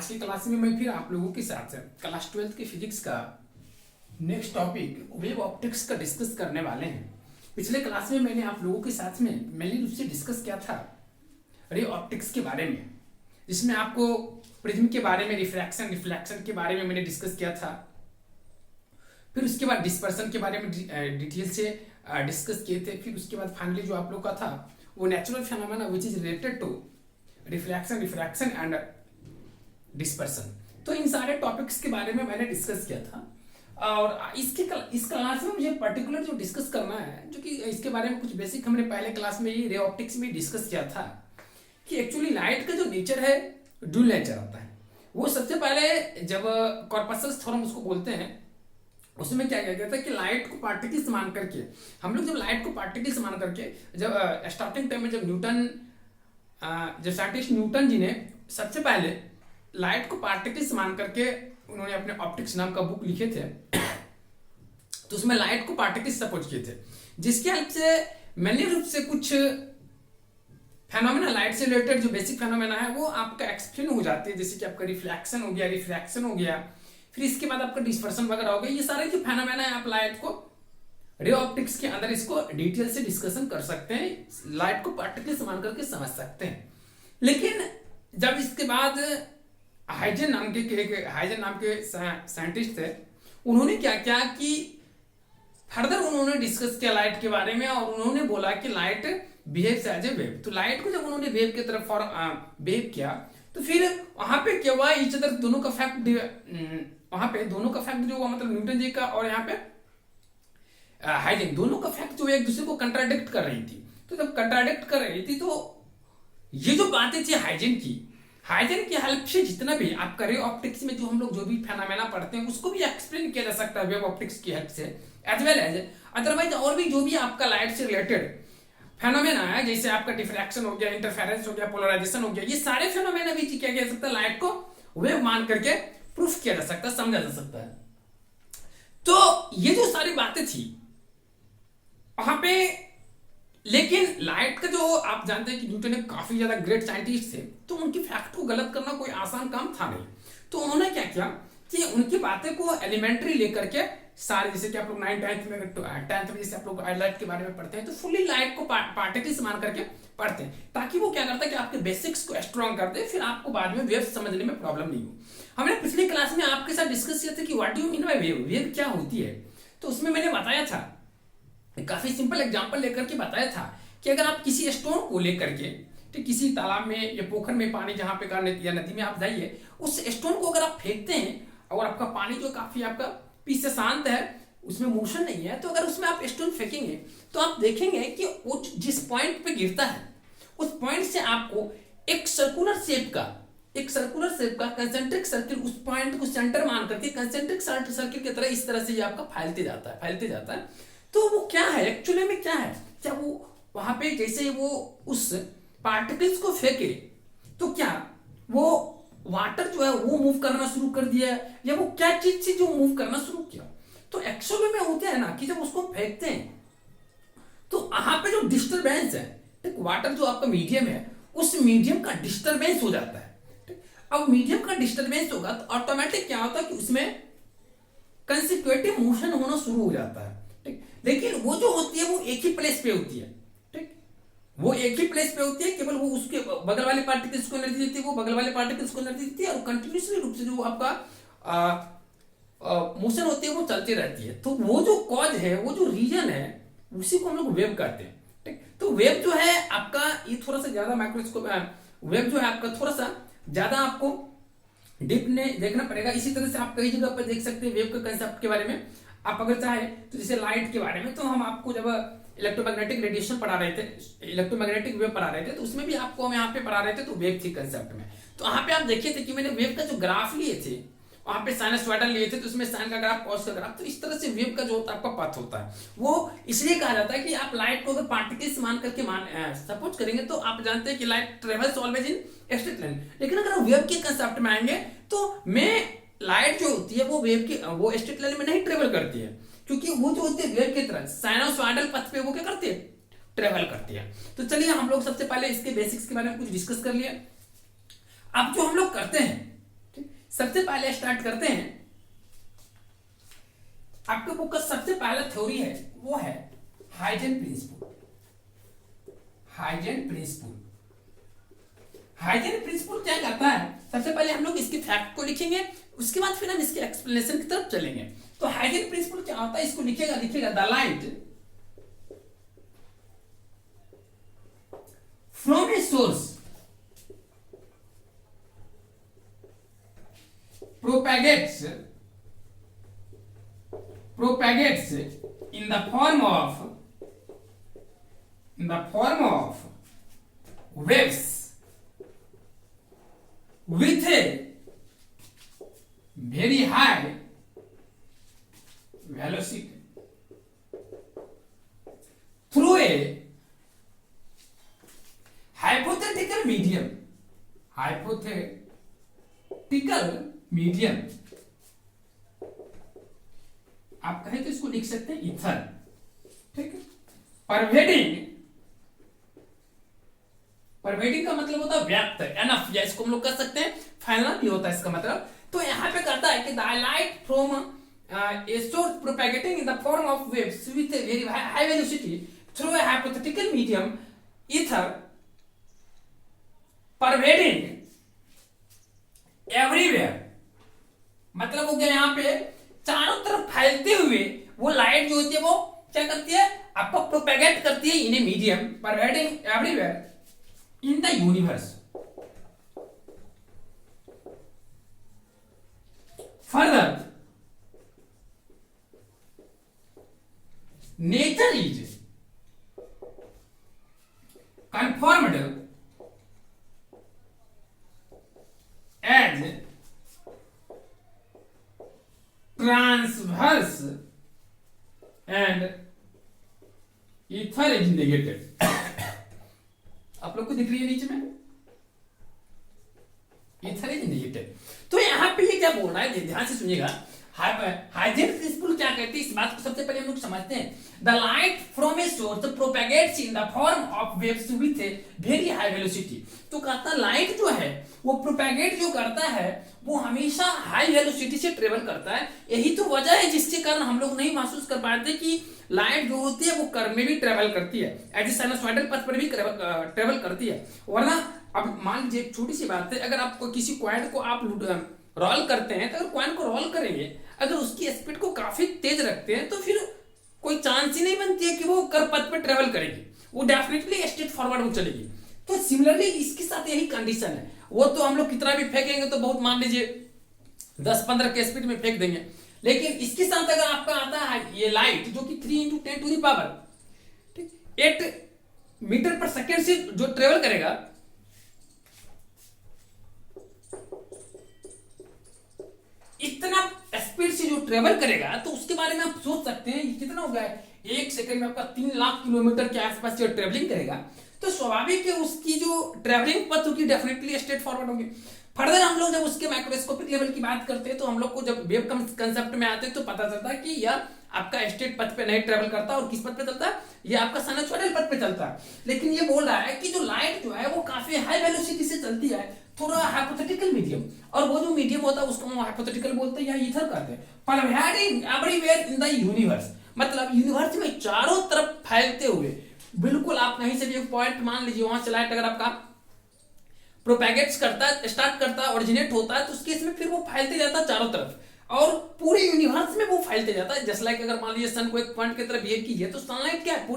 आज की क्लास में मैं फिर आप लोगों के साथ क्लास 12 की फिजिक्स का नेक्स्ट टॉपिक वेव ऑप्टिक्स का डिस्कस करने वाले हैं। पिछले क्लास में मैंने आप लोगों के साथ में मेनली रूप से डिस्कस किया था रे ऑप्टिक्स के बारे में, जिसमें आपको प्रिज्म के बारे में, रिफ्रैक्शन के बारे में मैंने डिस्कस किया था। फिर उसके बाद डिस्पर्सन के बारे में डिटेल से डिस्कस किए थे। फिर उसके बाद फाइनली जो आप लोग का था वो natural phenomena which is related to refraction and dispersion. तो इन सारे टॉपिक्स के बारे में मैंने डिस्कस किया था। और इस क्लास में मुझे पर्टिकुलर जो डिस्कस करना है, जो कि इसके बारे में कुछ बेसिक हमने पहले क्लास में ही रे ऑप्टिक्स में डिस्कस किया था कि एक्चुअली लाइट का जो नेचर है ड्यूल नेचर आता है। वो सबसे पहले जब कॉर्पसकल्स थ्योरम उसको बोलते हैं, उसमें क्या किया गया था कि लाइट को पार्टिकल्स मान करके, हम लोग जब लाइट को पार्टिकल्स मान करके, जब स्टार्टिंग टाइम में जब साइंटिस्ट न्यूटन जी ने सबसे पहले लाइट को पार्टिकल्स मान करके उन्होंने अपने ऑप्टिक्स नाम का बुक लिखे थे, तो उसमें लाइट को पार्टिकल्स सपोज किए थे, जिसके हेल्प से मैंने रूप से कुछ फेनोमेना लाइट से रिलेटेड जो बेसिक फेनोमेना है वो आपका एक्सप्लेन हो जाते हैं। जैसे कि आपका रिफ्लेक्शन हो गया, रिफ्रैक्शन हो गया, फिर इसके बाद आपका डिस्पर्सन वगैरह हो गया। ये सारे जो फेनोमेना है आप लाइट को रे ऑप्टिक्स के अंदर इसको डिटेल से डिस्कशन कर सकते हैं, लाइट को पार्टिकल्स मान करके समझ सकते हैं। लेकिन जब इसके बाद हाइजन नाम के साइंटिस्ट थे, उन्होंने क्या किया कि फर्दर उन्होंने डिस्कस किया लाइट के बारे में, और उन्होंने बोला कि light behaves as a wave. तो लाइट को जब उन्होंने वेव की तरफ बिहेव किया, तो फिर वहां पे क्या हुआ, ईच अदर दोनों का फैक्ट, वहां पे दोनों का फैक्ट जो हुआ, मतलब न्यूटन जी का और यहाँ पे हाइजन, दोनों का फैक्ट जो एक दूसरे को कंट्राडिक्ट कर रही थी। तो जब कंट्राडिक्ट कर रही थी, तो ये जो बातें थी हाइजन की हेल्प से जितना भी आपका रे ऑप्टिक्स में जो हम लोग जो भी फेनोमेना पढ़ते हैं उसको भी एक्सप्लेन किया जा सकता है वेव ऑप्टिक्स की हेल्प से, एज वेल एज अदरवाइज और भी जो भी आपका लाइट से रिलेटेड फेनोमेना है, जैसे आपका डिफ्रैक्शन हो गया, इंटरफेरेंस हो गया, पोलराइजेशन हो गया, ये सारे फेनोमेना भी क्या किया जा सकता है, लाइट को वेव मान करके प्रूफ किया जा सकता है, समझा जा सकता है। तो ये जो सारी बातें थी वहां पे, लेकिन लाइट का जो आप जानते हैं कि न्यूटन एक काफी ज्यादा ग्रेट साइंटिस्ट थे, तो उनकी फैक्ट को गलत करना कोई आसान काम था नहीं। तो उन्होंने क्या किया कि उनकी बातें को एलिमेंट्री लेकर के सारे, जैसे कि आप लोग 9th में जैसे आप लोग लाइट के बारे में पढ़ते हैं, तो फुल्ली लाइट को पार्टिकल्स मान करके पढ़ते हैं, ताकि वो क्या करता है कि आपके बेसिक्स को स्ट्रॉन्ग कर दे, फिर आपको बाद में वेव समझने में प्रॉब्लम नहीं हो। हमने पिछली क्लास में आपके साथ डिस्कस किया था कि what do you mean by wave, wave क्या होती है। तो उसमें मैंने बताया था, काफी सिंपल एग्जांपल लेकर के बताया था कि अगर आप किसी स्टोन को लेकर के, तो किसी तालाब में या पोखर में पानी जहां पे या नदी में आप जाइए, उस स्टोन को अगर आप फेंकते हैं और आपका पानी जो काफी आपका पीछे से शांत है, उसमें मोशन नहीं है, तो अगर उसमें आप स्टोन फेंकेंगे तो आप देखेंगे कि वो जिस पॉइंट पे गिरता है उस पॉइंट से आपको एक सर्कुलर शेप का कंसेंट्रिक सर्किल, उस पॉइंट को सेंटर मान करके कंसेंट्रिक सर्किल की तरह इस तरह से ये आपका फैलते जाता है। तो वो क्या है एक्चुअली में, क्या है, क्या वो वहां पे जैसे वो उस पार्टिकल्स को फेंके, तो क्या वो वाटर जो है वो मूव करना शुरू कर दिया, या वो क्या चीज थी जो मूव करना शुरू किया। तो एक्चुअली में होता है ना कि जब उसको फेंकते हैं तो वहां पे जो डिस्टरबेंस है, ठीक, वाटर जो आपका मीडियम है, उस मीडियम का डिस्टरबेंस हो जाता है। ठीक, अब मीडियम का डिस्टरबेंस होगा तो ऑटोमेटिक क्या होता है कि उसमें कंसिक्यूटिव मोशन होना शुरू हो जाता है। ठीक, लेकिन वो जो होती है वो एक ही प्लेस पे होती है। ठीक, वो एक ही प्लेस पे होती है, केवल वो उसके बगल वाले पार्टिकल्स को एनर्जी देती है, वो बगल वाले पार्टिकल्स को एनर्जी देती है, और कंटिन्यूसली रूप से जो आपका मोशन होती है वो चलती रहती है। तो वो जो कॉज है, वो जो रीजन है, उसी को हम लोग वेव कहते हैं। ठीक, तो वेव जो है आपका, ये थोड़ा सा ज्यादा माइक्रोस्कोप, वेव जो है आपका थोड़ा सा ज्यादा आपको डीप ने देखना पड़ेगा। इसी तरह से आप कई जगह पर देख सकते हैं वेव के कंसेप्ट के बारे में। आप अगर चाहे तो जैसे लाइट के बारे में, तो हम आपको जब इलेक्ट्रोमैग्नेटिक रेडिएशन पढ़ा रहे थे, इलेक्ट्रोमैग्नेटिक वेव पढ़ा रहे थे, तो उसमें भी आपको हम यहाँ पे पढ़ा रहे थे, तो वेव थी कंसेप्ट में। तो यहाँ पे आप देखिए थे कि मैंने वेव का जो ग्राफ लिए थे, वहां पे साइनसॉइडल लिए थे, तो उसमें साइन का ग्राफ, कॉस का ग्राफ, तो इस तरह से वेव का जो होता है आपका पथ होता है। वो इसलिए कहा जाता है कि आप लाइट को अगर पार्टिकल्स मान करके सपोज करेंगे, तो आप जानते हैं कि light travels always in straight line. लेकिन अगर वेव के कंसेप्ट में आएंगे तो लाइट जो होती है वो वेव की वो स्ट्रेट लाइन में नहीं ट्रेवल करती है, क्योंकि वो जो होती है वेव की तरह साइनसॉइडल पथ पे वो क्या करती है, ट्रेवल करती है। तो चलिए हम लोग सबसे पहले इसके बेसिक्स के बारे में कुछ डिस्कस कर लिए। अब जो हम लोग करते हैं, ठीक, सबसे पहले स्टार्ट करते हैं। आपके बुक का सबसे पहला थ्योरी है वो है Huygens principle. Huygens principle, Huygens principle क्या करता है? सबसे पहले हम लोग इसके फैक्ट को लिखेंगे, उसके बाद फिर हम इसके एक्सप्लेनेशन की तरफ चलेंगे। तो हाइजेन प्रिंसिपल क्या होता है, इसको लिखेगा the light from a source propagates in the form of waves with a very high velocity through a hypothetical medium। आप कहें तो इसको लिख सकते हैं ईथर, ठीक है। परवेडिंग का मतलब होता है व्याप्त, एनफ, या इसको हम लोग कह सकते हैं फैलना भी होता है इसका मतलब। तो यहाँ पे करता है कि the light from a source propagating in the form of waves with a very high velocity through a hypothetical medium ether pervading everywhere. मतलब हो गया यहाँ पे चारों तरफ फैलते हुए वो लाइट जो होती है वो क्या करती है, आपको प्रोपेगेट करती है in a medium pervading everywhere in the universe. Further nature is confirmed as transverse and ether is negated। आप लोग को दिख रही है नीचे में ether is negated। तो यहां पे ये क्या बोल रहा है, ध्यान से सुनिएगा। हाइजेन प्रिंसिपल क्या कहती है, इस बात को सबसे पहले हम लोग समझते हैं। The light from a source propagates in the form of waves with a very high velocity. तो कहता है लाइट जो है वो प्रोपेगेट जो करता है वो हमेशा हाई वेलोसिटी से ट्रेवल करता है। यही तो वजह है जिसके कारण हम लोग नहीं महसूस कर पाते कि लाइट जो होती है वो कर्व में भी ट्रेवल करती है, एज ए साइनसॉइडल पथ पर भी ट्रेवल करती है। वरना अब मान लीजिए एक छोटी सी बात है, अगर आपको किसी कॉइन को आप रोल करते हैं तो अगर कॉइन को रोल करेंगे, अगर उसकी स्पीड को काफी तेज रखते हैं तो फिर कोई चांस ही नहीं बनती है कि वो कर्व पथ पे ट्रेवल करेगी, वो डेफिनेटली स्ट्रेट फॉरवर्ड वो चलेगी। तो सिमिलरली इसके साथ यही कंडीशन है। वो तो हम लोग कितना भी फेंकेंगे तो बहुत, मान लीजिए 10-15 के स्पीड में फेंक देंगे, लेकिन इसके साथ अगर आपका आता है ये लाइट जो कि 3 × 10 टू द पावर 8 मीटर पर सेकेंड से जो ट्रेवल करेगा, इतना स्पीड से जो ट्रेवल करेगा, तो उसके बारे में आप सोच सकते हैं कितना हो गया है, 1 सेकंड में आपका 3 लाख किलोमीटर के आसपास जो ट्रेवलिंग करेगा, तो स्वाभाविक है उसकी जो ट्रेवलिंग पथ होगी डेफिनेटली स्ट्रेट फॉरवर्ड होगी। फर्दर हम लोग जब उसके माइक्रोस्कोपिक लेवल की बात करते हैं तो हम लोग को जब वेव कंसेप्ट में आते हैं तो पता चलता है कि यह आपका स्ट्रेट पथ पे नहीं ट्रेवल करता और किस पथ पे चलता है, ये आपका साइनसॉइडल पथ पे चलता है। लेकिन ये बोल रहा है कि जो लाइट जो है वो काफी हाई वेलोसिटी से चलती है, थोड़ा हाइपोथेटिकल मीडियम, और वो जो मीडियम होता है उसको हम हाइपोथेटिकल बोलते हैं या ईथर कहते हैं। Pervading everywhere in the universe, मतलब यूनिवर्स में चारों तरफ फैलते हुए, बिल्कुल आप कहीं से भी एक पॉइंट मान लीजिए वहां से लाइट अगर आपका प्रोपेगेट्स करता है, स्टार्ट करता है, ओरिजिनेट होता है, तो उस केस में फिर वो फैलते जाता है चारों तरफ और पूरे यूनिवर्स में वो फैलते जाता है। जस्ट लाइक अगर मान लीजिए सन को एक पॉइंट की तरफ बिहेव कीजिए तो सनलाइट क्या है,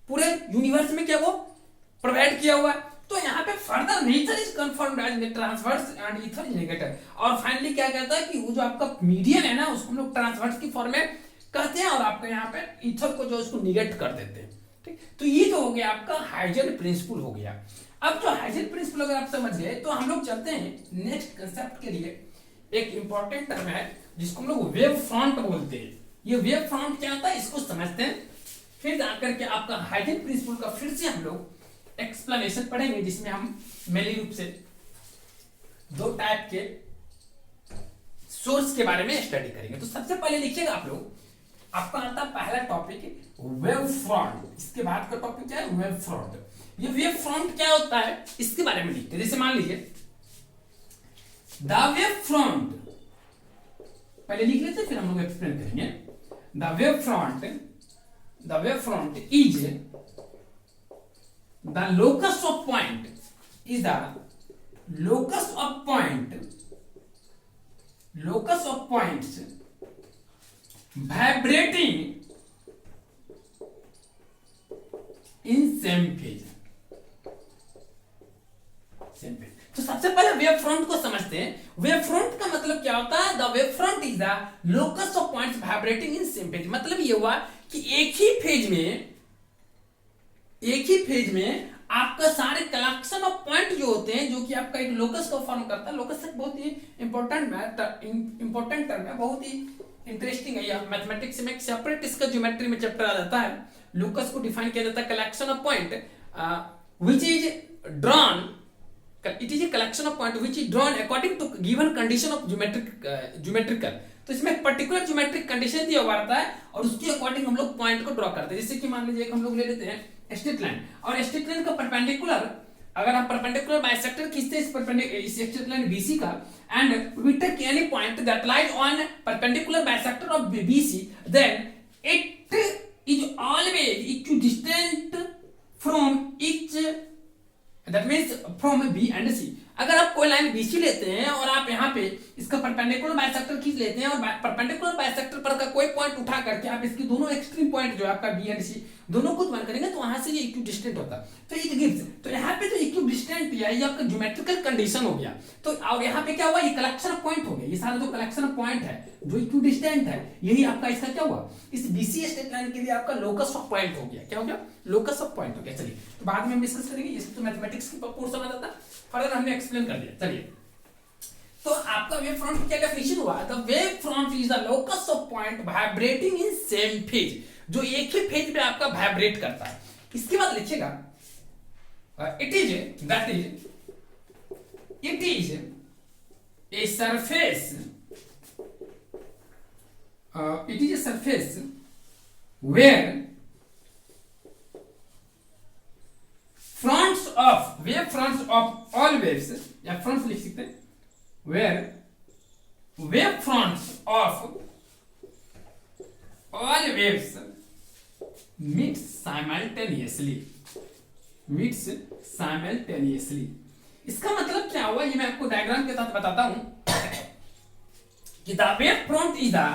पूरे यूनिवर्स में क्या वो प्रोवाइड किया हुआ है। तो यहाँ पे further nature is confirmed as transverse and ether is negative. और फाइनली क्या कहता है कि वो जो आपका मीडियम है ना उसको हम लोग ट्रांसवर्स की फॉर्म में कहते हैं और आपके यहाँ पे ईथर को जो उसको निगेट कर देते हैं। ठीक, तो ये तो हो गया आपका हाइजेन प्रिंसिपल हो गया। अब जो हाइजेन प्रिंसिपल अगर आप समझ गए तो हम लोग चलते हैं नेक्स्ट कंसेप्ट के लिए। एक इंपॉर्टेंट टर्म है जिसको हम लोग वेव फ्रंट बोलते हैं। ये वेव फ्रंट क्या होता है इसको समझते हैं, फिर जाकर के आपका हाइजेन प्रिंसिपल का फिर से हम लोग एक्सप्लेनेशन पढ़ेंगे, जिसमें हम मेनली रूप से 2 टाइप के सोर्स के बारे में स्टडी करेंगे। तो सबसे पहले लिखिएगा आप लोग, आपका आता पहला टॉपिक वेव फ्रंट। इसके बाद का टॉपिक क्या है, वेव फ्रंट। ये वेव फ्रंट क्या होता है इसके बारे में लिखते हैं। जैसे मान लीजिए द वेव फ्रंट, पहले लिख लेते फिर हम लोग एक्सप्लेन करेंगे। The wave front is the locus of point, is the locus of points vibrating in same phase. तो सबसे पहले वेव फ्रंट को समझते हैं। वेव फ्रंट का मतलब क्या होता है? The wave front is the locus of points vibrating in same phase. मतलब ये हुआ कि एक ही फेज में आपका सारे कलेक्शन ऑफ पॉइंट जो होते हैं, जो कि आपका एक लोकस को फॉर्म करता है। लोकस एक बहुत ही इंपॉर्टेंट टर्म है, बहुत ही इंटरेस्टिंग है। यह मैथमेटिक्स में एक सेपरेट इसका ज्योमेट्री में चैप्टर आ जाता है। लोकस को डिफाइन किया जाता है collection of point which is drawn, it is a collection of point which is drawn according to given condition of geometrical. तो इसमें एक पर्टिकुलर ज्योमेट्रिक कंडीशन दिया हुआ रहता है और उसके अकॉर्डिंग हम लोग पॉइंट को ड्रॉ करते हैं। जैसे कि मान लीजिए हम लोग ले लेते हैं स्ट्रेट लाइन, और स्ट्रेट लाइन का परपेंडिकुलर, अगर हम परपेंडिकुलर बाइसेक्टर खींचते हैं इस स्ट्रेट लाइन बीसी का, and we take any point that lies on perpendicular bisector of BC, then it is always equidistant from each, that means from B and C. अगर आप कोई line BC लेते हैं और आप यहाँ पे इसका परपेंडिकुलर बाइसेक्टर खींच लेते हैं और परपेंडिकुलर बाइसेक्टर पर का कोई पॉइंट उठा करके आप इसकी दोनों एक्सट्रीम पॉइंट जो है आपका बी एंड सी दोनों को ध्यान करेंगे, तो वहां से ये इक्विडिस्टेंट होता है। तो इट गिव्स, तो यहाँ पे जो इक्विडिस्टेंट दिया ये आपका ज्योमेट्रिकल कंडीशन हो गया। तो और यहाँ पे क्या हुआ? ये कलेक्शन ऑफ पॉइंट हो गया। ये सारा जो कलेक्शन ऑफ पॉइंट है जो इक्विडिस्टेंट है, यही आपका इसका क्या हुआ? इस बीसी स्ट्रेट लाइन के लिए आपका लोकस ऑफ पॉइंट हो गया। क्या हो गया? लोकस ऑफ पॉइंट हो गया। चलिए तो बाद में हम डिस्कस करेंगे, ये तो मैथमेटिक्स की पोर्शन आ जाता है, फर्दर हमने एक्सप्लेन कर दिया। चलिए तो आपका वेव फ्रंट की क्या डेफिनेशन हुआ? The wave front is the locus of point vibrating in same phase, जो एक ही फेज में आपका वाइब्रेट करता है। इसके बाद लिखिएगा it is a surface, it is a surface where fronts of all waves, या fronts लिख सकते हैं, where wave fronts of all waves meets simultaneously। इसका मतलब क्या हुआ ये मैं आपको डायग्राम के साथ बताता हूं कि the wave front is the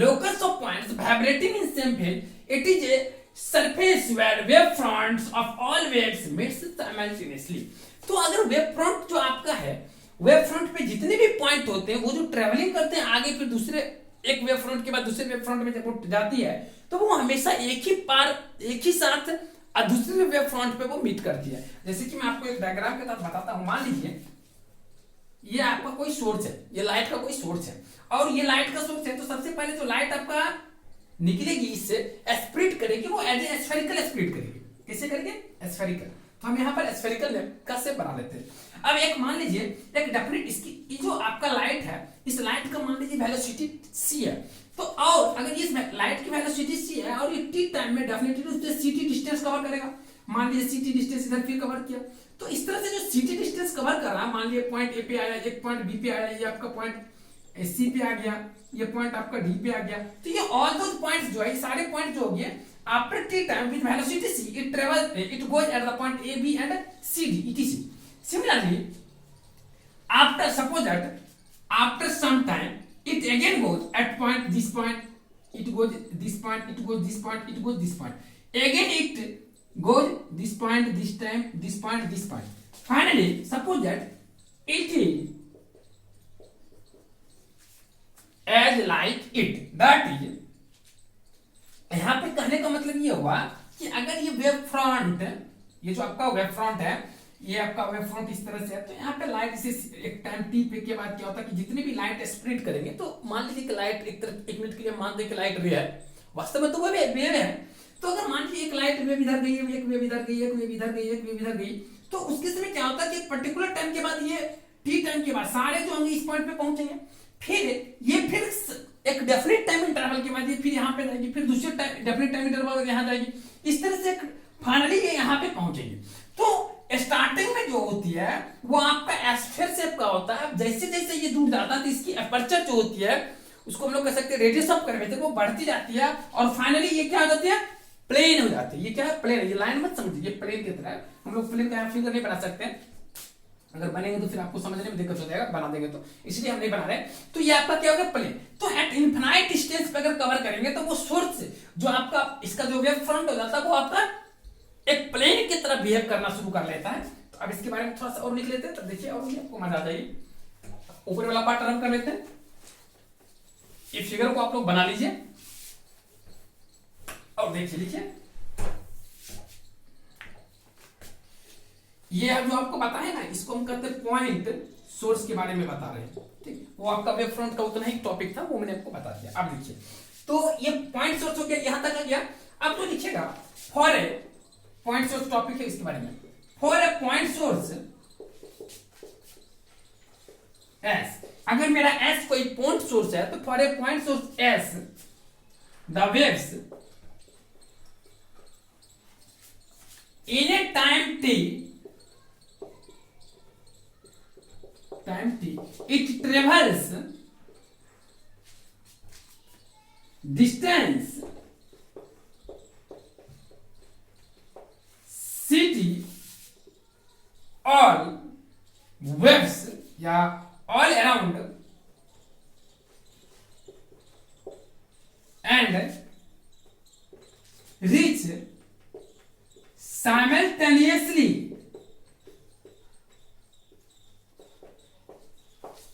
locus of points vibrating in same phase, it is a surface where wave fronts of all waves meets simultaneously। तो अगर वेव फ्रंट जो आपका है, वेव फ्रंट पे जितने भी पॉइंट होते हैं वो जो ट्रेवलिंग करते हैं आगे, फिर दूसरे एक वेव फ्रंट के बाद दूसरे वेव फ्रंट में जब वो जाती है तो वो हमेशा एक ही साथ दूसरे वेव फ्रंट पे वो मीट करती है। जैसे कि मैं आपको एक डायग्राम के साथ बताता हूं। मान लीजिए ये आपका कोई सोर्स है, ये लाइट का कोई सोर्स है, और ये लाइट का सोर्स है। तो सबसे पहले जो लाइट आपका निकलेगी इससे स्प्लिट करेगी, वो एज ए स्फेरिकल स्प्लिट करेगी। कैसे करेंगे? स्फेरिकल। तो हम यहाँ पर स्फेरिकल का शेप बना लेते हैं। अब एक मान लीजिए एक डेफिनेट इसकी जो आपका लाइट है, इस लाइट का मान लीजिए वेलोसिटी c है। तो और अगर इस लाइट की वेलोसिटी c है और ये t टाइम में डेफिनेटली उससे ct डिस्टेंस कवर करेगा। मान लीजिए ct डिस्टेंस इधर फिर कवर किया, तो इस तरह से जो ct डिस्टेंस कवर कर रहा है, मान लीजिए पॉइंट a पे आया, एक पॉइंट b पे आया, ये आपका पॉइंट सी पे आ गया, ये पॉइंट आपका डी पे आ गया। तो ये ऑल दोस पॉइंट्स जो है, सारे पॉइंट जो हो गए after T time with velocity c it goes at the point a b and c d etc. Similarly, after suppose that after some time it again goes at point this point, it goes this point, it goes this point, it goes this point, again it goes this point, this time this point, this point. Finally suppose that it is as like it, that is, यहां पे कहने का मतलब ये हुआ कि अगर ये वेव फ्रंट, ये जो आपका वेव फ्रंट है, ये आपका वेव फ्रंट इस तरह से है, तो यहाँ पे लाइट इसे एक टाइम टी पे के बाद क्या होता है कि जितने भी लाइट स्प्लिट करेंगे, तो मान लीजिए कि लाइट एक मिनट के लिए मान दे कि लाइट वे है, वास्तव में तो वो वेव है। तो अगर मान लीजिए एक लाइट वेव इधर गई, एक वेव इधर गई, एक वेव इधर गई, एक वेव इधर गई, तो उसके समय क्या होता है कि एक पर्टिकुलर टाइम के बाद ये टी टाइम के बाद सारे जो होंगे इस पॉइंट पे पहुंचेंगे, फिर एक डेफिनेट टाइम इंटरवल के बाद ये फिर यहाँ पे जाएगी, फिर दूसरे डेफिनेट टाइम इंटरवल यहाँ जाएगी, इस तरह से फाइनली ये यहाँ पे पहुंचेगी। तो स्टार्टिंग में जो होती है वो आपका एस्फेयर शेप का होता है। जैसे जैसे ये जाता है तो इसकी अपर्चर जो होती है उसको हम लोग कह सकते हैं रेडियस ऑफ कर्वेचर वो बढ़ती जाती है और फाइनली ये क्या हो जाती है, प्लेन हो जाती है। ये क्या है, प्लेन है। ये लाइन मत समझिए, ये प्लेन की तरह है। हम लोग प्लेन का फिगर नहीं बना सकते, अगर बनेंगे तो फिर आपको समझने में दिक्कत हो जाएगा, बना देंगे तो, इसलिए हम नहीं बना रहे। तो ये आपका क्या होगा, प्लेन। तो एट इनफिनाइट डिस्टेंस पे अगर कवर करेंगे तो वो सोर्स से जो आपका इसका जो वेव फ्रंट हो जाता है वो आपका एक प्लेन की तरह बिहेव करना शुरू कर लेता है। तो अब इसके बारे में थोड़ा सा और लिख लेते हैं, तो देखिए और भी आपको मजा आ जाएगी। ऊपर वाला पार्ट रन कर लेते हैं। ये फिगर को आप लोग बना लीजिए और देखिए, लिखिए। ये जो आपको पता है ना, इसको हम कहते हैं पॉइंट सोर्स के बारे में बता रहे हैं, ठीक। वो आपका वेव फ्रंट का उतना ही टॉपिक था, वो मैंने आपको बता दिया। अब लिखिए, तो ये पॉइंट सोर्स हो गया, यहां तक आ गया। अब जो लिखिएगा for a point source topic है, इसके बारे में। For A point source S, अगर मेरा एस कोई पॉइंट सोर्स है तो for a point source S the waves in A time T it travels distance city all waves या all around and reach simultaneously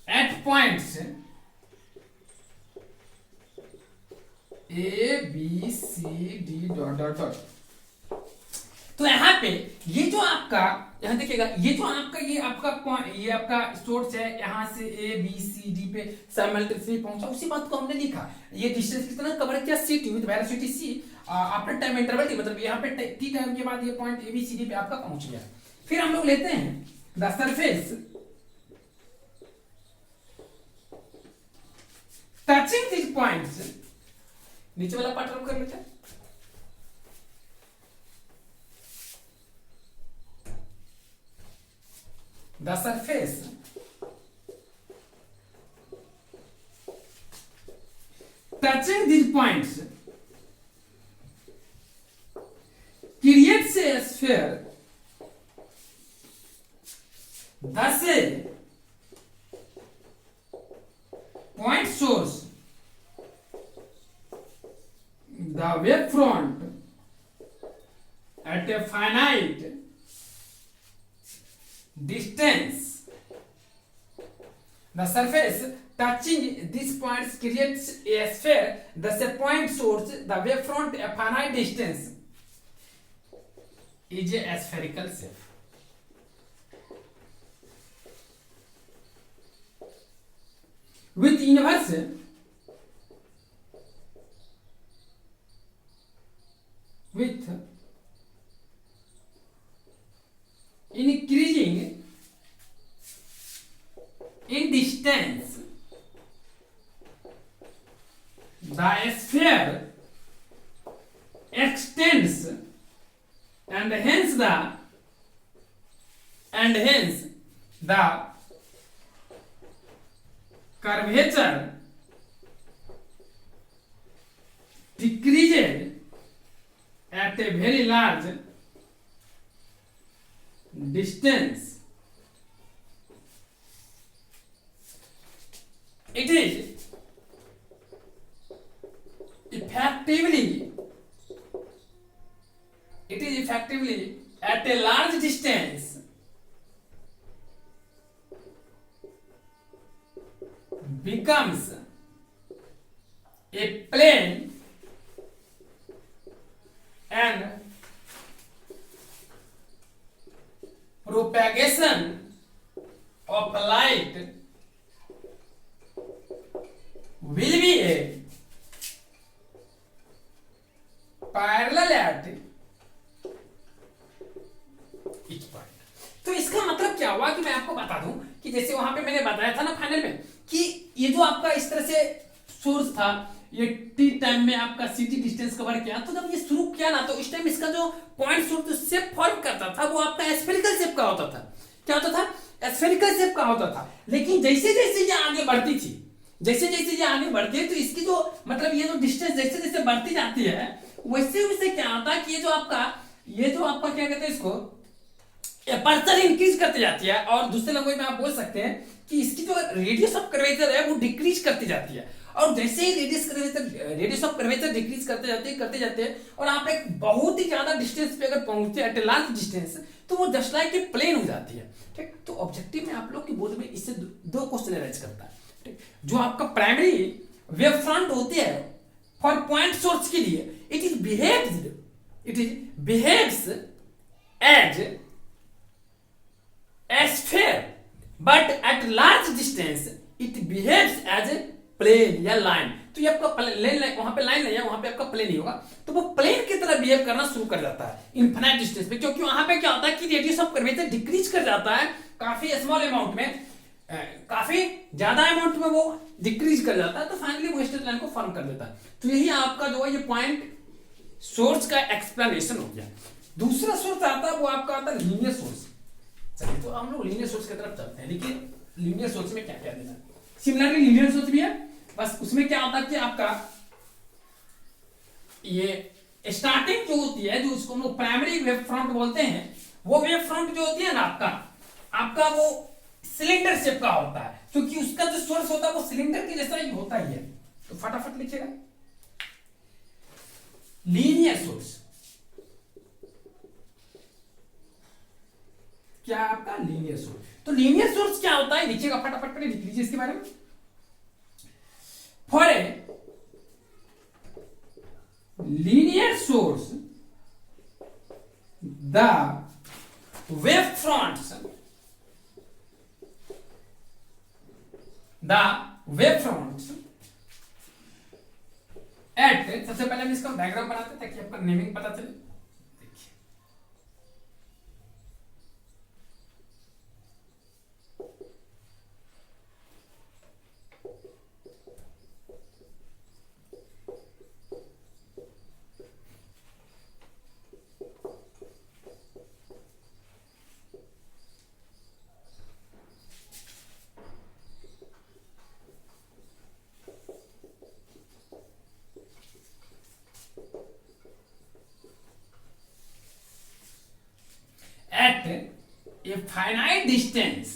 at points A, B, C, D dot dot dot. तो यहाँ पे ये जो आपका, यहाँ देखिएगा, ये जो आपका ये आपका सोर्स है, यहाँ से A, B, C, D पे साइमल्टेनियसली पहुंचा, उसी बात को हमने लिखा। ये डिस्टेंस कितना कवर किया, ct with velocity c after time interval t, मतलब यहाँ पे t टाइम के बाद ये point A, B, C, D पे आपका पहुंच गया। फिर हम लोग लेते हैं the surface touching these points, नीचे वाला पार्ट रब कर लेते हैं। The surface touching these points creates a sphere, thus a point source, the wave front at a finite distance, the surface touching these points creates a sphere, thus a point source, the wave front a finite distance is a spherical shape. With inverse increasing in distance, the sphere extends and hence the curvature decreases at a very large distance. It is effectively at a large distance becomes a plane and propagation of light will be a parallel at each point. तो इसका मतलब क्या हुआ कि मैं आपको बता दूं कि जैसे वहां पे मैंने बताया था ना फाइनल में कि ये जो आपका इस तरह से सोर्स था, ये टी टाइम में आपका सीटी डिस्टेंस कवर किया, तो जब ये शुरू किया ना तो इस टाइम इसका जो पॉइंट सोर्स शेप फॉर्म करता था वो आपका स्फेरिकल शेप का होता था। क्या होता था, स्फेरिकल शेप का होता था। लेकिन जैसे जैसे ये आगे बढ़ती थी, जैसे जैसे ये आगे बढ़ती है, तो इसकी जो मतलब ये जो डिस्टेंस जैसे जैसे बढ़ती जाती है, वैसे वैसे क्या होता है कि ये जो आपका क्या कहते हैं इसको, अपर्चर इंक्रीज करती जाती है। और दूसरे लैंग्वेज में आप बोल सकते हैं कि इसकी जो रेडियस ऑफ कर्वेचर है वो डिक्रीज करती जाती है। और जैसे ही रेडियस ऑफ कर्वेचर डिक्रीज करते जाते हैं और आप एक बहुत ही ज्यादा डिस्टेंस पे अगर पहुंचते हैं, एट ए लार्ज डिस्टेंस, तो वो जस्ट लाइक ए प्लेन हो जाती है। ठीक, तो ऑब्जेक्टिव में आप लोग की बोर्ड में इससे दो क्वेश्चन अरेंज करता है। ठीक, जो आपका प्राइमरी वेव फ्रंट होती है फॉर पॉइंट सोर्स के लिए, it is behaves as a sphere, but at large distance it behaves as a plane या line। तो ये आपका लेन, वहां पे लाइन नहीं है, वहां पे आपका प्लेन ही होगा। तो वो प्लेन की तरह बिहेव करना शुरू कर जाता है इनफिनाइट डिस्टेंस पे, क्योंकि वहां पे क्या होता है कि रेडियस ऑफ कर्वेचर डिक्रीज कर जाता है काफी स्मॉल अमाउंट में, काफी ज्यादा अमाउंट में वो डिक्रीज कर जाता है। तो फाइनली वो स्ट्रेट लाइन को फॉर्म कर देता है। तो यही आपका जो है ये पॉइंट सोर्स का एक्सप्लेनेशन हो गया। दूसरा सोर्स आता है, वो आपका आता है लीनियर सोर्स। चलिए तो हम लोग लीनियर सोर्स की तरफ चलते हैं। देखिए लीनियर सोर्स में क्या क्या देना है। सिमिलरली लीनियर सोर्स भी है, बस उसमें क्या होता है कि आपका ये स्टार्टिंग जो होती है, जो उसको हम लोग प्राइमरी वेव फ्रंट बोलते हैं, वो वेव फ्रंट जो होती है ना आपका वो सिलेंडर शेप का होता है, क्योंकि उसका जो सोर्स होता है वो सिलेंडर के जैसा ही होता ही है। तो फटाफट लिखिएगा लीनियर सोर्स क्या है आपका, लीनियर सोर्स। तो लीनियर सोर्स क्या होता है, लिखिएगा फटाफट लिख लीजिए इसके बारे में। For a linear source the wave fronts at, सबसे पहले हम इसका डायग्राम बनाते हैं ताकि आपका नेमिंग पता चले। At a finite distance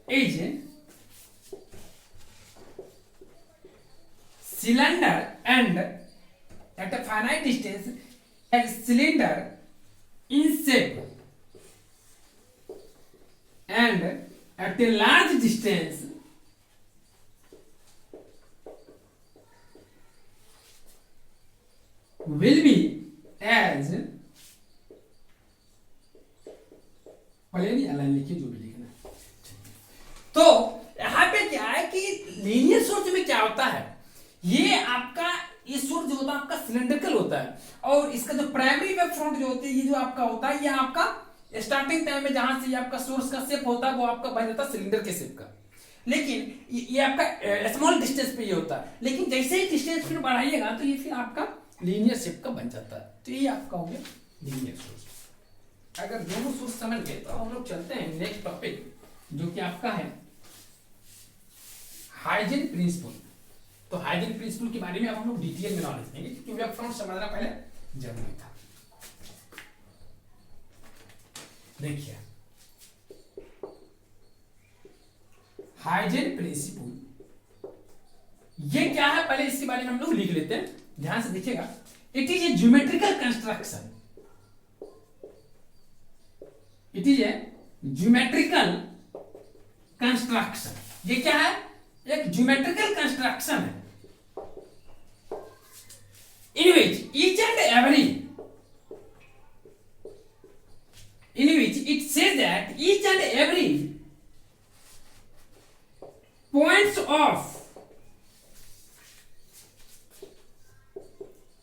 is cylinder, and at a finite distance a cylinder in shape, and at a large distance will be as plane या लाइन, लिखिए जो भी लिखना है। तो यहां पे क्या है कि लीनियर सोर्स में क्या होता है, ये आपका ये सोर्स जो होता है आपका सिलेंड्रिकल होता है, और इसका जो प्राइमरी वेव फ्रंट जो होती है, ये जो आपका होता है, ये आपका स्टार्टिंग टाइम में जहां से ये आपका सोर्स का शेप होता है वो आपका बन जाता है सिलेंडर के शेप का। लेकिन ये आपका स्मॉल डिस्टेंस पे ये होता है, लेकिन जैसे ही डिस्टेंस फिर बढ़ाइएगा तो ये फिर आपका लीनियर शेप का बन जाता है। तो ये आपका हो गया लीनियर सोर्स। अगर दोनों सोर्स समझ गए तो हम लोग चलते हैं नेक्स्ट टॉपिक, जो कि आपका है हाइजेन प्रिंसिपल। तो हाइजेन प्रिंसिपल के बारे में अब हम लोग डिटेल में नॉलेज देंगे, क्योंकि वेव फ्रंट समझना पहले जरूरी था। देखिए हाइजेन प्रिंसिपल ये क्या है, पहले इसके बारे में हम लोग लिख लेते हैं, ध्यान से देखिएगा। It is A geometrical construction, it is A geometrical construction. ये क्या है, एक ज्योमेट्रिकल कंस्ट्रक्शन है in which each and every in which it says that each and every points of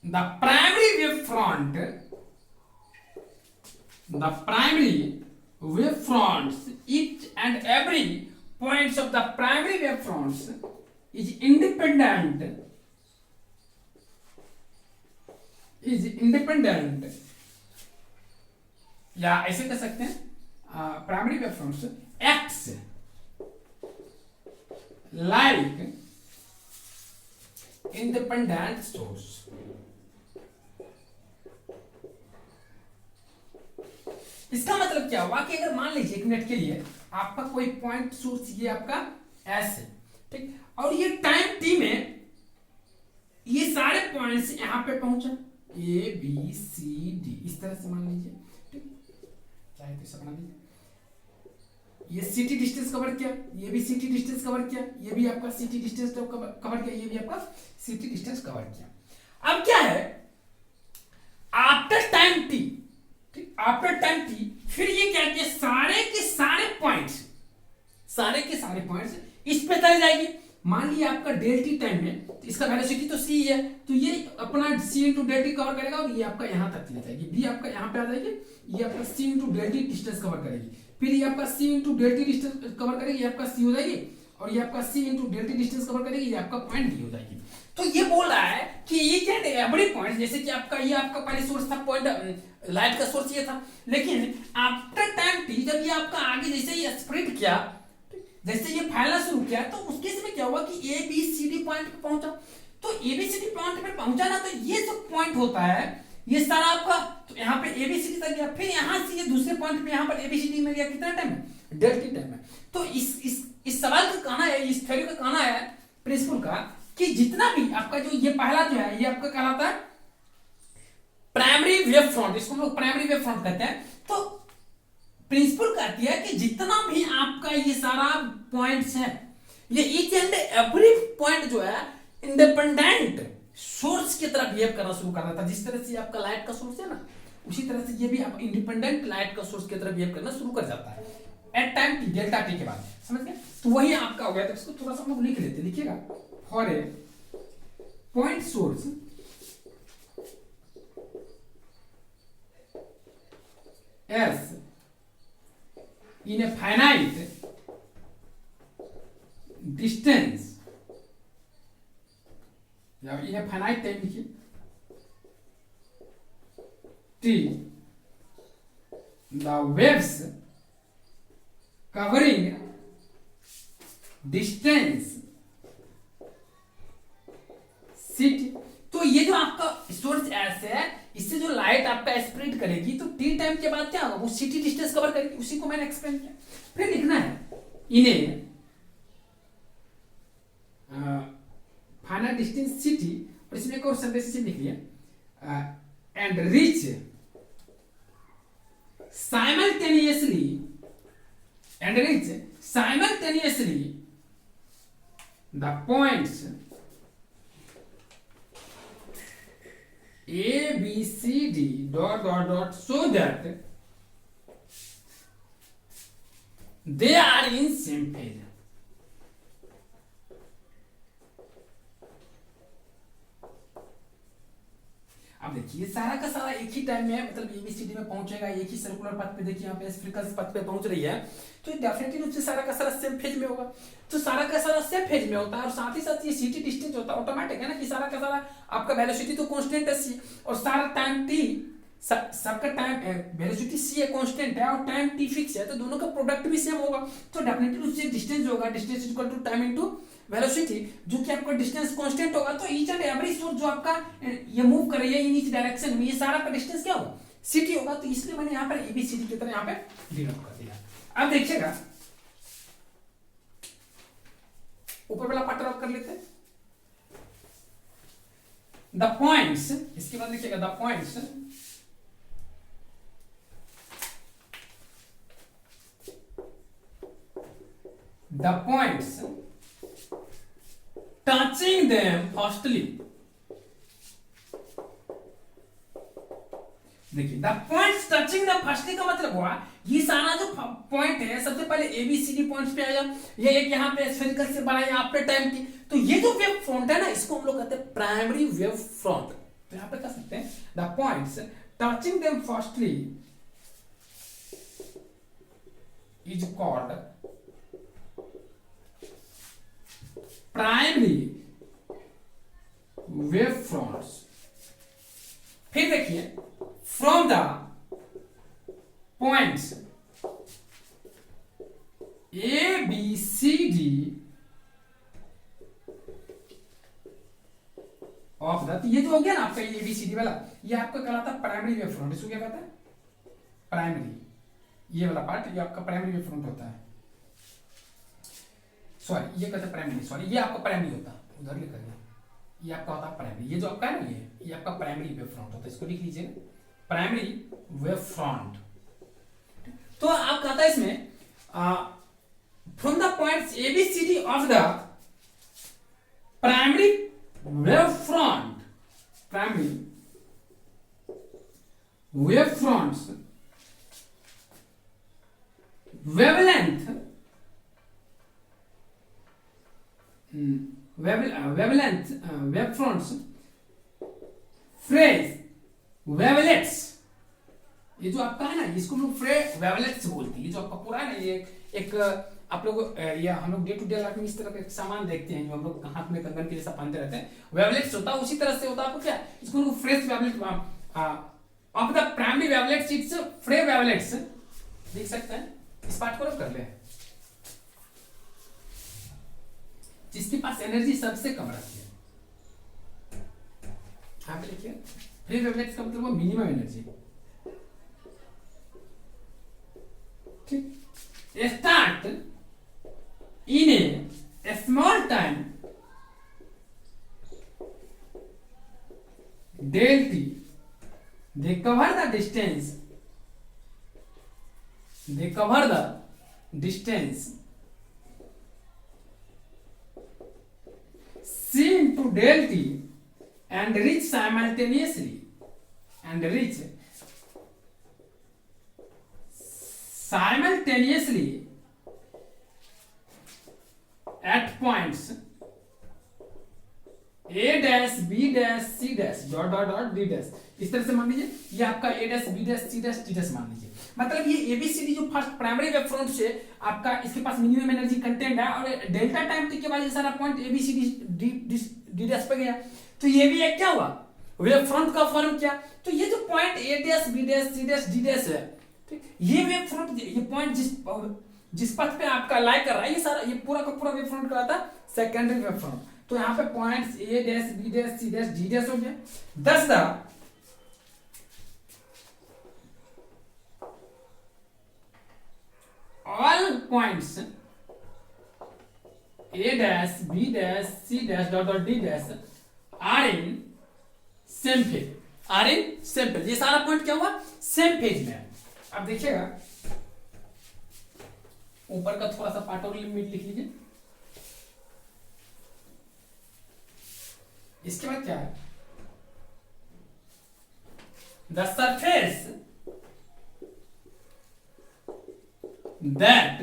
the primary wave front, the primary wave fronts, each and every points of the primary wave fronts is independent is independent, या ऐसे कह सकते हैं primary wave fronts acts like independent source. इसका मतलब क्या हुआ कि अगर मान लीजिए 1 मिनट के लिए आपका कोई पॉइंट सोर्स ये आपका एस है, ठीक, और ये टाइम टी में ये सारे पॉइंट्स यहां पे पहुंचा ए बी सी डी, इस तरह से मान लीजिए, ठीक, चाहे तो ऐसा बना दीजिए, ये सिटी डिस्टेंस कवर किया, ये भी सिटी डिस्टेंस कवर किया, ये भी आपका सिटी डिस्टेंस कवर किया, ये भी आपका सिटी डिस्टेंस कवर किया। अब क्या है, आफ्टर टाइम टी, ठीक, आफ्टर टाइम टी फिर ये क्या किया, सारे के सारे पॉइंट्स इस पे चले जाएगी। मान लिया आपका डेल टी टाइम में, तो इसका वेलोसिटी तो सी है, तो ये अपना सी इंटू डेल टी कवर करेगा और ये आपका यहां तक चली जाएगी, बी आपका यहां पे आ जाएगी, ये आपका C into del T distance cover करेगी, फिर ये आपका C into del T distance cover करेगी, ये आपका सी हो जाएगी, और ये आपका C into del T distance cover करेगी, ये आपका पॉइंट डी हो जाएगी। तो ये बोल रहा है कि ईच एंड एवरी पॉइंट, जैसे कि आपका ये आपका पहले सोर्स था, पॉइंट लाइट का सोर्स ये था, लेकिन आफ्टर टाइम टी जब ये आपका आगे जैसे ये स्प्रेड किया, जैसे ये फैलना शुरू किया, तो उसके समय क्या हुआ कि A B C D point पे पहुंचा। तो A B C D point पे पहुंचा ना, तो ये जो पॉइंट होता है ये सारा आपका, तो यहाँ पे ए बी सी डी तक गया, फिर यहाँ से ये दूसरे पॉइंट पे यहाँ पर ए बी सी डी में गया, कितना टाइम है, डेल टी टाइम है। तो इस सवाल का कहना है, इस थ्योरी का कहना है प्रिंसिपल का, कि जितना भी आपका जो ये पहला जो है ये आपका कहलाता है प्राइमरी वेव फ्रंट, इसको हम लोग प्राइमरी वेव फ्रंट कहते हैं। तो प्रिंसिपल कहती है कि जितना भी आपका ये सारा पॉइंट्स है, ये ईच एंड एवरी पॉइंट जो है इंडिपेंडेंट सोर्स की तरफ बिहेव करना शुरू कर देता है। जिस तरह से आपका लाइट का सोर्स है ना, उसी तरह से ये भी आप इंडिपेंडेंट लाइट का सोर्स की तरफ बिहेव करना शुरू कर जाता है at time T, delta T के बाद, समझ गए। तो वही आपका हो गया। तो इसको थोड़ा सा हम लोग लिख लेते, लिखिएगा, for a point source S in a finite distance, या in a finite time लिखिए t, the waves covering distance ct। तो ये जो आपका सोर्स एस है, इससे जो लाइट आपका स्प्रेड करेगी, तो टी टाइम के बाद क्या होगा, वो सिटी डिस्टेंस कवर करेगी, उसी को मैंने एक्सप्लेन किया। फिर लिखना है इन्हें फाइनाइट डिस्टेंस सिटी, और इसमें एक और सेंटेंस लिख लिया, and reach simultaneously the points A, B, C, D, dot, dot, dot, so that they are in same phase। अब देखिए सारा का सारा एक ही टाइम में, मतलब एबीसीडी में पहुंचेगा, एक ही सर्कुलर पथ पे, देखिए यहाँ पे स्फेरिकल पथ पे पहुंच रही है, तो डेफिनेटली रूप से सारा का सारा सेम फेज में होगा। तो सारा का सारा सेम फेज में होता है, और साथ ही साथ ये सीटी डिस्टेंस होता है, ऑटोमेटिक है ना कि सारा का सारा आपका वेलोसिटी तो कांस्टेंट है सी, और सारा टाइम टी, सबका टाइम वेलोसिटी सी है, कांस्टेंट है, और टाइम टी फिक्स है, तो दोनों का प्रोडक्ट भी सेम होगा। तो डेफिनेटली रूप से डिस्टेंस होगा, distance equal to time into velocity, जो कि आपका डिस्टेंस कांस्टेंट होगा। तो ईच एंड एवरी सोर्स जो आपका ये मूव कर रही है इन ईच डायरेक्शन में, ये सारा का डिस्टेंस क्या होगा, सिटी होगा। तो इसलिए मैंने यहाँ पर एबीसीडी की तरह यहाँ पे डिनोट कर दिया। अब देखिएगा ऊपर वाला पार्ट ड्रॉ कर लेते हैं, द पॉइंट्स, इसके बाद लिखिएगा the points touching them firstly, देखिए the points touching the firstly का मतलब हुआ ये सारा जो पॉइंट है, सबसे पहले एबीसीडी पॉइंट्स पे आया, ये एक यहाँ पे स्फेरिकल से बनाया आफ्टर टाइम की। तो ये जो वेव फ्रंट है ना, इसको हम लोग कहते हैं प्राइमरी वेव फ्रंट। तो यहाँ पे कह सकते हैं the points touching them firstly is called primary wave fronts. फिर देखिए from the points A B C D of the, ये जो हो गया ना आपका ए बी सी डी वाला, ये आपका कहलाता है प्राइमरी वेव फ्रंट। इसको क्या कहता है? प्राइमरी, ये वाला पार्ट ये आपका प्राइमरी वेव फ्रंट होता है। सॉरी, ये कहते हैं प्राइमरी, सॉरी ये आपका प्राइमरी होता है, उधर लिख दिया, ये आपका होता है प्राइमरी। ये जो आपका है ना, ये आपका प्राइमरी वेव फ्रंट होता है, इसको लिख लीजिए, प्राइमरी वेव फ्रंट। तो आप कहता है इसमें from the points A B C D of the primary wave front, primary wave fronts wavelength, wavelength wave fronts phrase wavelets, ये जो आपका है ना, इसको हम लोग फ्रेज वेवलेट्स बोलते हैं। ये जो आपका पूरा है ना, ये एक आप लोग ये हम लोग डे टू डे लाइफ में इस तरह के सामान देखते हैं जो हम लोग हाथ में कंगन के जैसा पहनते रहते हैं, वेवलेट्स होता है, उसी तरह से होता है आपको क्या, इसको हम लोग phrase wavelet of the primary wavelets, it's फ्रे वेवलेट्स, देख सकते हैं। इस पार्ट को कर ले, जिसके पास एनर्जी सबसे कम रहती है, यहां पे लिखिए फ्री वेवलेट्स का मतलब मिनिमम एनर्जी। ठीक, start in A small time del t, they cover the distance, they cover the distance c into del t and reach simultaneously, and reach simultaneously at points a dash b dash c dash dot dot dot d dash। इस तरह से मान लीजिए ये आपका a dash b dash c dash d dash मान लीजिए, मतलब ये ABCD जो फर्स्ट प्राइमरी वेव फ्रंट से आपका इसके पास मिनिमम एनर्जी कंटेंट है, और डेल्टा टाइम टी के बाद ये सारा पॉइंट ABCD d dash पे गया, तो ये भी एक क्या हुआ, वेव फ्रंट का फॉर्म किया। तो ये जो point a dash b dash c dash d dash है, ठीक, ये वेव फ्रंट, ये पॉइंट जिस पथ पे आपका लाई कर रहा है, ये सारा ये पूरा का पूरा वेव फ्रंट कहलाता है सेकेंडरी वेव फ्रंट। तो यहां पे points A dash B dash C dash D dash हो गया। Thus the all points A dash B dash C dash dot dot D dash are in same phase, are in same phase, ये सारा point क्या हुआ, same phase में। अब देखिएगा ऊपर का थोड़ा सा पार्ट और लिमिट लिख लीजिए। इसके बाद क्या है, the surface that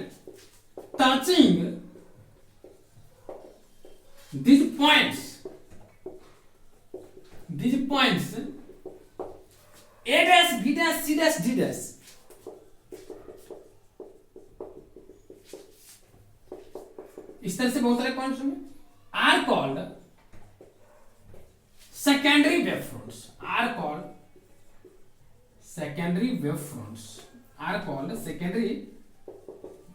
touching these points a dash b dash c dash d dash, इस तरह से बहुत सारे पॉइंट्स में are called secondary wave fronts, are called secondary wave fronts, are called secondary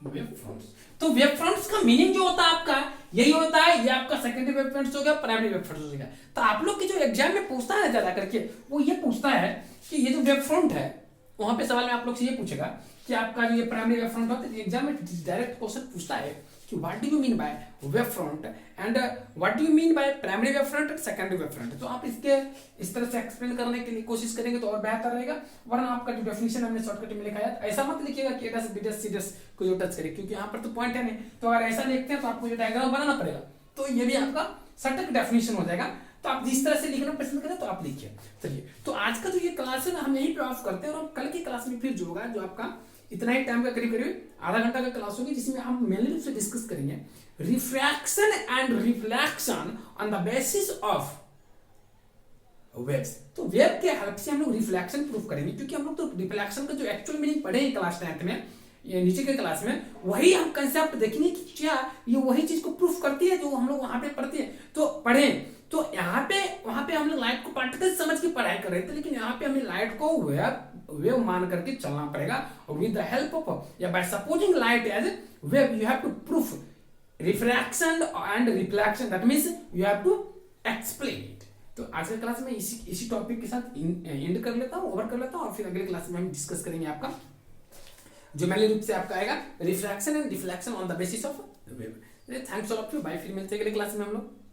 wave fronts। तो वेव फ्रंट्स का meaning जो होता है आपका यही होता है, ये आपका सेकेंडरी वेव फ्रंट्स हो गया, प्राइमरी वेव फ्रंट्स हो गया। तो आप लोग की जो एग्जाम में पूछता है ज्यादा करके वो ये पूछता है कि ये जो वेव फ्रंट है, वहां पे सवाल में आप लोग से ये पूछेगा कि आपका जो ये प्राइमरी वेव फ्रंट होता है, एग्जाम में डायरेक्ट क्वेश्चन पूछता है कि what do you mean by wave front end what do you mean by primary wave front end secondary wave front. तो आप इसके इस तरह से एक्सप्लेन करने की कोशिश करेंगे तो और बेहतर रहेगा, वरना आपका जो डेफिनेशन हमने शॉर्टकट में लिखा है ऐसा मत लिखिएगा कि एडस बीडस सीडस को जो टच करे, क्योंकि यहाँ पर तो पॉइंट है नहीं। तो अगर ऐसा लिखते हैं तो आपको जो डायग्राम बनाना पड़ेगा, तो ये भी आपका सटीक डेफिनेशन हो जाएगा। तो आप जिस तरह से लिखना पसंद करें तो आप लिखिए। चलिए, तो आज का जो ये क्लास है ना हम यहीं पे ऑफ करते हैं, और कल की क्लास में फिर जो होगा, जो आपका इतना ही टाइम का करीब करीब आधा घंटा का क्लास होगी, जिसमें हम मेनली रूप से डिस्कस करेंगे refraction and reflection on the basis of waves. तो वेव के हेल्प से हम लोग रिफ्लेक्शन प्रूफ करेंगे, क्योंकि हम लोग तो रिफ्लेक्शन का जो एक्चुअल मीनिंग पढ़े हैं क्लास 10th में, ये नीचे के क्लास में वही हम कंसेप्ट देखेंगे कि क्या ये वही चीज को प्रूफ करती है जो हम लोग वहां पे पढ़ते हैं तो पढ़ें। तो यहाँ पे वहां पे हम लोग लाइट को पार्टिकल समझ के पढ़ाई कर रहे थे, लेकिन यहाँ पे हमें लाइट को वेव मान करके चलना पड़ेगा। और विद द हेल्प ऑफ या by supposing light as wave you have to proof refraction and reflection, that means you have to explain it. तो आज के क्लास में इसी टॉपिक के साथ एंड कर लेता हूँ, ओवर कर लेता हूँ, और फिर अगले क्लास में हम डिस्कस करेंगे आपका जो मैंने रूप से आपका आएगा refraction and reflection on the basis of wave. Thanks all of you, bye, फिर मिलते हैं अगले क्लास में हम लोग।